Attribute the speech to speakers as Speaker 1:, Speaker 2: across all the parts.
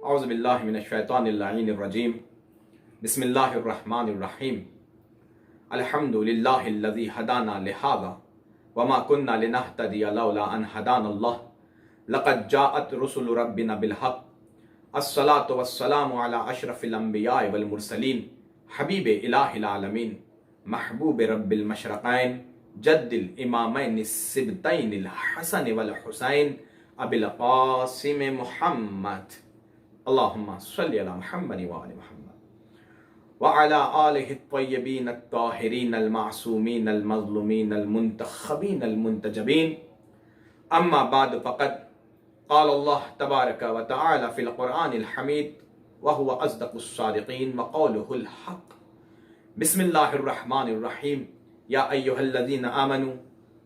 Speaker 1: اعوذ باللہ من الشیطان اللعین الرجیم بسم اللہ الرحمن الرحیم الحمد للہ الذی ہدانا لہذا وما كنا لنہتدی لولا ان ہدانا اللہ لقد جاءت رسل ربنا بالحق الصلاة والسلام علی اشرف الانبیاء والمرسلین حبیب الہ العالمین محبوب رب المشرقین جد الامامین السبتین الحسن والحسین ابی القاسم محمد اللہم صلی علی محمد وآل محمد وعلی آلہ الطیبین الطاہرین المعصومین المظلومین المنتخبین المنتجبین اما بعد فقد قال اللہ تبارک و تعالی فی القرآن الحمید وهو اصدق الصادقین وقوله الحق بسم اللہ الرحمن الرحیم یا ایہا الذین آمنوا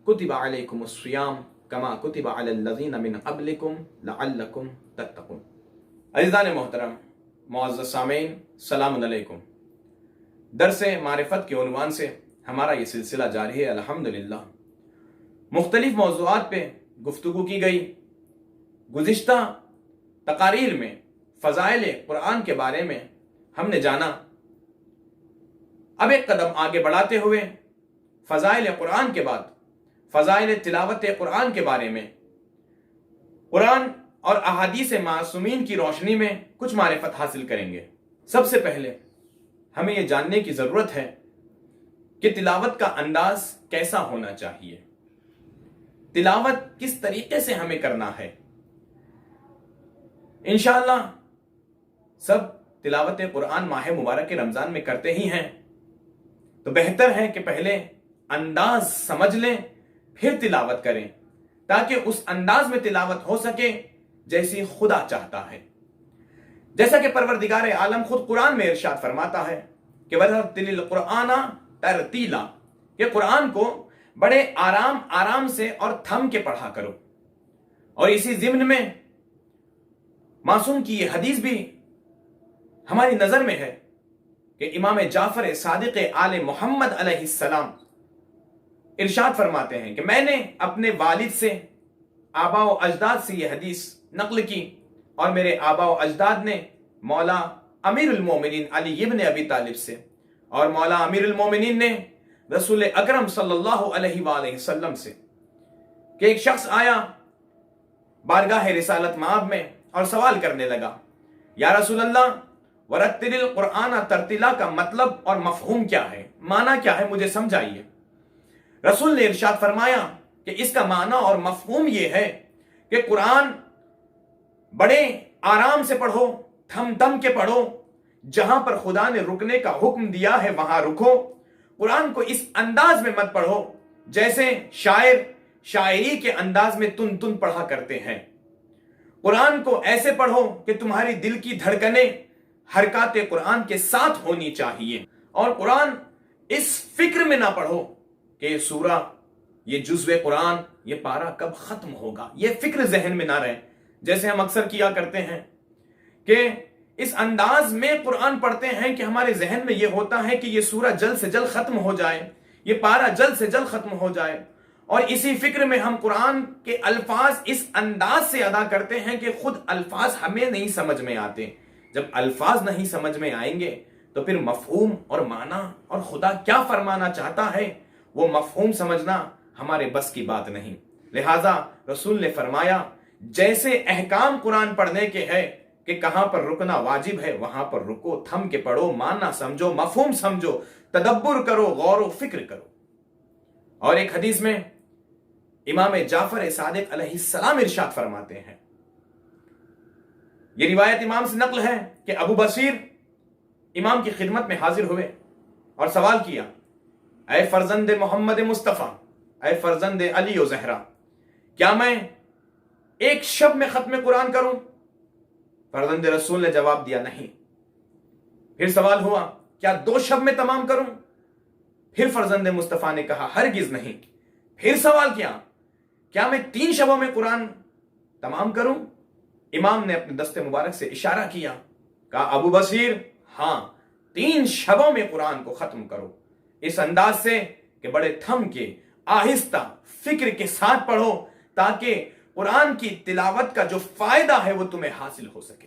Speaker 1: کتب علیکم الصیام کما کتب علی الذین من قبلکم لعلکم تتقون۔ عزیزان محترم، معزز سامعین، السلام علیکم۔ درس معرفت کے عنوان سے ہمارا یہ سلسلہ جاری ہے الحمدللہ۔ مختلف موضوعات پہ گفتگو کی گئی۔ گزشتہ تقاریر میں فضائل قرآن کے بارے میں ہم نے جانا۔ اب ایک قدم آگے بڑھاتے ہوئے فضائل قرآن کے بعد فضائل تلاوت قرآن کے بارے میں قرآن اور احادیث معصومین کی روشنی میں کچھ معرفت حاصل کریں گے۔ سب سے پہلے ہمیں یہ جاننے کی ضرورت ہے کہ تلاوت کا انداز کیسا ہونا چاہیے، تلاوت کس طریقے سے ہمیں کرنا ہے۔ انشاءاللہ سب تلاوت قرآن ماہ مبارک رمضان میں کرتے ہی ہیں، تو بہتر ہے کہ پہلے انداز سمجھ لیں پھر تلاوت کریں، تاکہ اس انداز میں تلاوت ہو سکے جیسی خدا چاہتا ہے۔ جیسا کہ پروردگار عالم خود قرآن میں ارشاد فرماتا ہے کہ وَرَتِّلِ الْقُرْآنَ تَرْتِیلًا، کہ قرآن کو بڑے آرام سے اور تھم کے پڑھا کرو۔ اور اسی ضمن میں معصوم کی یہ حدیث بھی ہماری نظر میں ہے کہ امام جعفر صادق آل محمد علیہ السلام ارشاد فرماتے ہیں کہ میں نے اپنے والد سے، آبا و اجداد سے یہ حدیث نقل کی، اور میرے آبا و اجداد نے مولا امیر المومنین علی ابن ابی طالب سے، اور مولا امیر المومنین نے رسول اکرم صلی اللہ علیہ وآلہ وسلم سے، کہ ایک شخص آیا بارگاہ رسالت مآب میں اور سوال کرنے لگا، یا رسول اللہ ورتل القرآن ترتیلا کا مطلب اور مفہوم کیا ہے، معنی کیا ہے، مجھے سمجھائیے۔ رسول نے ارشاد فرمایا کہ اس کا معنی اور مفہوم یہ ہے کہ قرآن بڑے آرام سے پڑھو، تھم کے پڑھو، جہاں پر خدا نے رکنے کا حکم دیا ہے وہاں رکو۔ قرآن کو اس انداز میں مت پڑھو جیسے شاعر شاعری کے انداز میں تن پڑھا کرتے ہیں۔ قرآن کو ایسے پڑھو کہ تمہاری دل کی دھڑکنیں حرکات قرآن کے ساتھ ہونی چاہیے، اور قرآن اس فکر میں نہ پڑھو کہ یہ سورہ، یہ جزو قرآن، یہ پارہ کب ختم ہوگا، یہ فکر ذہن میں نہ رہے، جیسے ہم اکثر کیا کرتے ہیں کہ اس انداز میں قرآن پڑھتے ہیں کہ ہمارے ذہن میں یہ ہوتا ہے کہ یہ سورہ جلد سے جلد ختم ہو جائے، یہ پارہ جلد سے جلد ختم ہو جائے، اور اسی فکر میں ہم قرآن کے الفاظ اس انداز سے ادا کرتے ہیں کہ خود الفاظ ہمیں نہیں سمجھ میں آتے۔ جب الفاظ نہیں سمجھ میں آئیں گے تو پھر مفہوم اور معنی اور خدا کیا فرمانا چاہتا ہے وہ مفہوم سمجھنا ہمارے بس کی بات نہیں۔ لہٰذا رسول نے فرمایا جیسے احکام قرآن پڑھنے کے ہے کہ کہاں پر رکنا واجب ہے وہاں پر رکو، تھم کے پڑھو، معنی سمجھو، مفہوم سمجھو، تدبر کرو، غور و فکر کرو۔ اور ایک حدیث میں امام جعفر صادق علیہ السلام ارشاد فرماتے ہیں، یہ روایت امام سے نقل ہے کہ ابو بصیر امام کی خدمت میں حاضر ہوئے اور سوال کیا، اے فرزند محمد مصطفیٰ، اے فرزند علی و زہرا، کیا میں ایک شب میں ختم قرآن کروں؟ فرزند رسول نے جواب دیا نہیں۔ پھر سوال ہوا، کیا 2 شب میں تمام کروں؟ پھر فرزند مصطفیٰ نے کہا ہرگز نہیں۔ پھر سوال کیا میں 3 شبوں میں قرآن تمام کروں؟ امام نے اپنے دست مبارک سے اشارہ کیا، کہا ابو بصیر ہاں، 3 شبوں میں قرآن کو ختم کرو، اس انداز سے کہ بڑے تھم کے آہستہ فکر کے ساتھ پڑھو، تاکہ قرآن کی تلاوت کا جو فائدہ ہے وہ تمہیں حاصل ہو سکے۔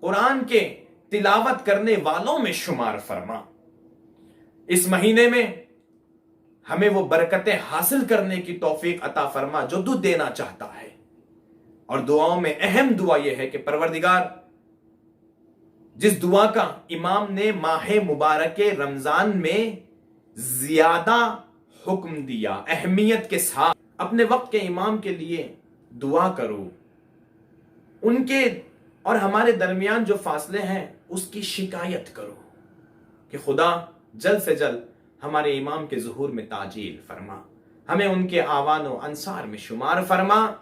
Speaker 1: قرآن کے تلاوت کرنے والوں میں شمار فرما۔ اس مہینے میں ہمیں وہ برکتیں حاصل کرنے کی توفیق عطا فرما جو تو دینا چاہتا ہے۔ اور دعاؤں میں اہم دعا یہ ہے کہ پروردگار، جس دعا کا امام نے ماہ مبارک رمضان میں زیادہ حکم دیا، اہمیت کے ساتھ اپنے وقت کے امام کے لیے دعا کرو، ان کے اور ہمارے درمیان جو فاصلے ہیں اس کی شکایت کرو کہ خدا جلد سے جلد ہمارے امام کے ظہور میں تعجیل فرما، ہمیں ان کے آوان و انصار میں شمار فرما،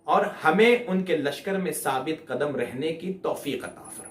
Speaker 1: اور ہمیں ان کے لشکر میں ثابت قدم رہنے کی توفیق عطا فرما۔